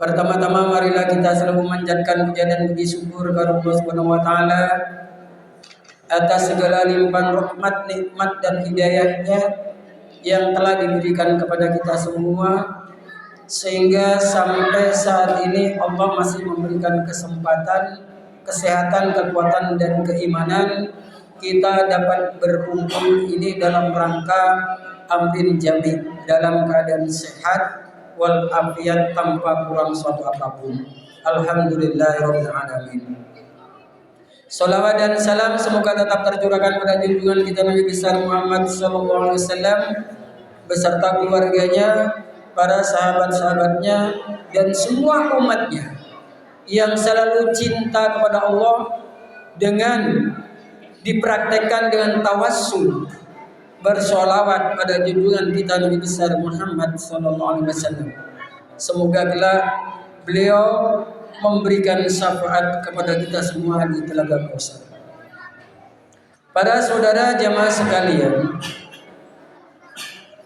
Pertama-tama marilah kita selalu memanjatkan puja dan puji syukur kepada Allah Subhanahu wa taala atas segala limpahan rahmat, nikmat dan hidayahnya yang telah diberikan kepada kita semua, sehingga sampai saat ini Allah masih memberikan kesempatan, kesehatan, kekuatan dan keimanan kita dapat berkumpul ini dalam rangka amrin jami, dalam keadaan sehat wal afiat tanpa kurang suatu apapun. Alhamdulillahirabbil alamin. Salawat dan salam semoga tetap tercurahkan pada junjungan kita Nabi besar Muhammad sallallahu alaihi wasallam beserta keluarganya, para sahabat-sahabatnya dan semua umatnya yang selalu cinta kepada Allah dengan dipraktekkan dengan tawassul bersolawat pada junjungan kita Nabi besar Muhammad sallallahu alaihi wasallam. Semoga kelak beliau memberikan syafaat kepada kita semua di Telaga Kausar. Para saudara jamaah sekalian,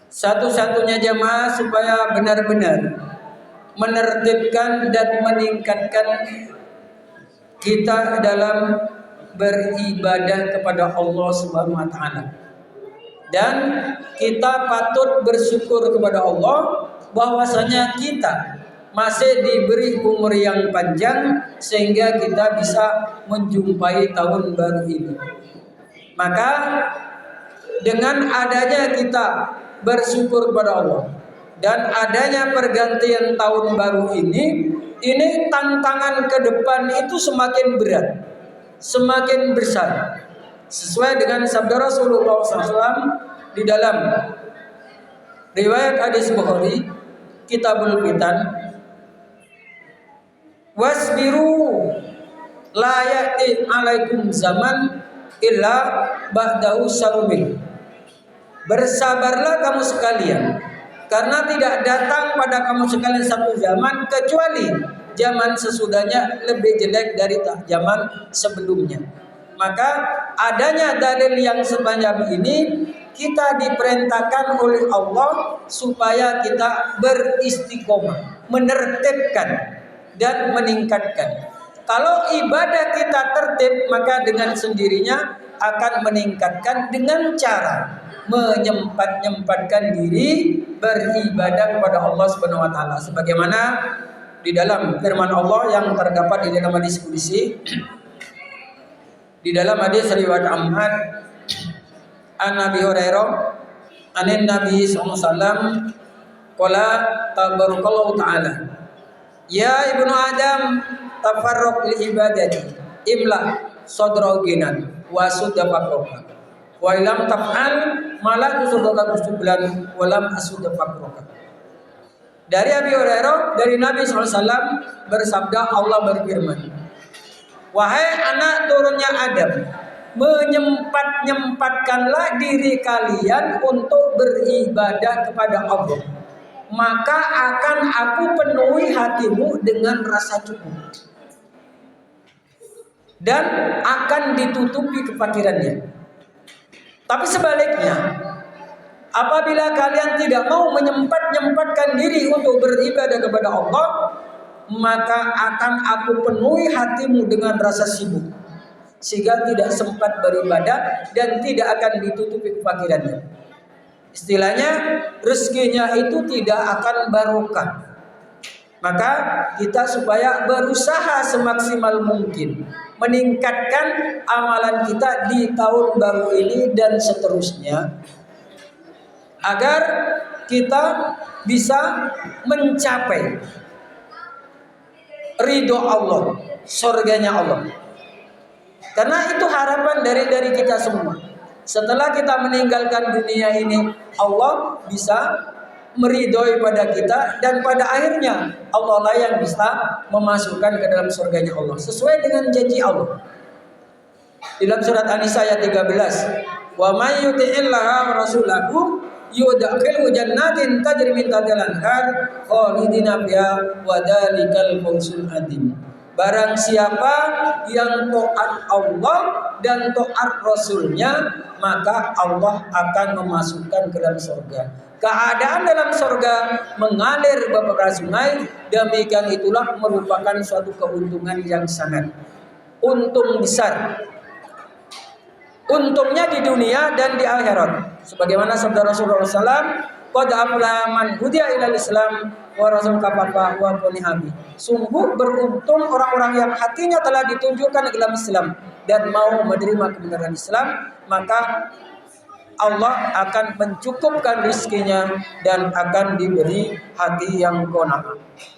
satu-satunya jamaah supaya benar-benar menertibkan dan meningkatkan kita dalam beribadah kepada Allah Subhanahu wa taala. Dan kita patut bersyukur kepada Allah bahwasanya kita masih diberi umur yang panjang sehingga kita bisa menjumpai tahun baru ini. Maka dengan adanya kita bersyukur kepada Allah dan adanya pergantian tahun baru ini tantangan ke depan itu semakin berat, semakin besar. Sesuai dengan sabda Rasulullah SAW di dalam riwayat hadis Bukhari, Kitabul Fitan, wasbiru la ya'ti alaikum zaman illa ba'dahu syarubin. Bersabarlah kamu sekalian, karena tidak datang pada kamu sekalian satu zaman kecuali zaman sesudahnya lebih jelek dari zaman sebelumnya. Maka adanya dalil yang sebanyak ini, kita diperintahkan oleh Allah supaya kita beristiqomah, menertibkan dan meningkatkan. Kalau ibadah kita tertib, maka dengan sendirinya akan meningkatkan dengan cara menyempatkan diri beribadah kepada Allah Subhanahu wa taala, sebagaimana di dalam firman Allah yang terdapat di dalam hadis qudsi, di dalam hadis riwayat Ahmad an Nabi Hurairah anin Nabi sallallahu alaihi wasallam qala tabarakallahu taala ya ibnu adam tafarruq li ibadati imla sadraginan wa sudafaqoka wa ilam taf'al malak sudaka kusublan walam asudafaqoka. Dari Abi Hurairah dari Nabi sallallahu alaihi wasallam bersabda, Allah berfirman, wahai anak turunnya Adam, menyempatkanlah diri kalian untuk beribadah kepada Allah, maka akan aku penuhi hatimu dengan rasa cukup dan akan ditutupi kefakirannya. Tapi sebaliknya, apabila kalian tidak mau menyempatkan diri untuk beribadah kepada Allah, maka akan aku penuhi hatimu dengan rasa sibuk, sehingga tidak sempat beribadah dan tidak akan ditutupi kefakirannya. Istilahnya, rezekinya itu tidak akan barokah. Maka kita supaya berusaha semaksimal mungkin meningkatkan amalan kita di tahun baru ini dan seterusnya, agar kita bisa mencapai ridho Allah, surganya Allah. Karena itu harapan dari kita semua. Setelah kita meninggalkan dunia ini, Allah bisa meridhoi pada kita dan pada akhirnya Allah lah yang bisa memasukkan ke dalam surganya Allah sesuai dengan janji Allah. Di dalam surat An-Nisa ayat 13, wa may yuti'illaha wa rasulahu yudkhilhu jannatin tajri min tahtiha al-anhar khalidina fiha wa dzalikal fawzul adzim. Barang siapa yang taat Allah dan taat Rasulnya, maka Allah akan memasukkan ke dalam surga. keadaan dalam surga mengalir beberapa sungai, demikian itulah merupakan suatu keuntungan yang sangat untung besar. Untungnya di dunia dan di akhirat. Sebagaimana sabda Rasulullah SAW, qad aflaha man hudiya ilal Islam wa rasul kafafa wa qanihabi. Sungguh beruntung orang-orang yang hatinya telah ditunjukkan ke dalam Islam dan mau menerima kebenaran Islam, maka Allah akan mencukupkan rizkinya dan akan diberi hati yang qanaah.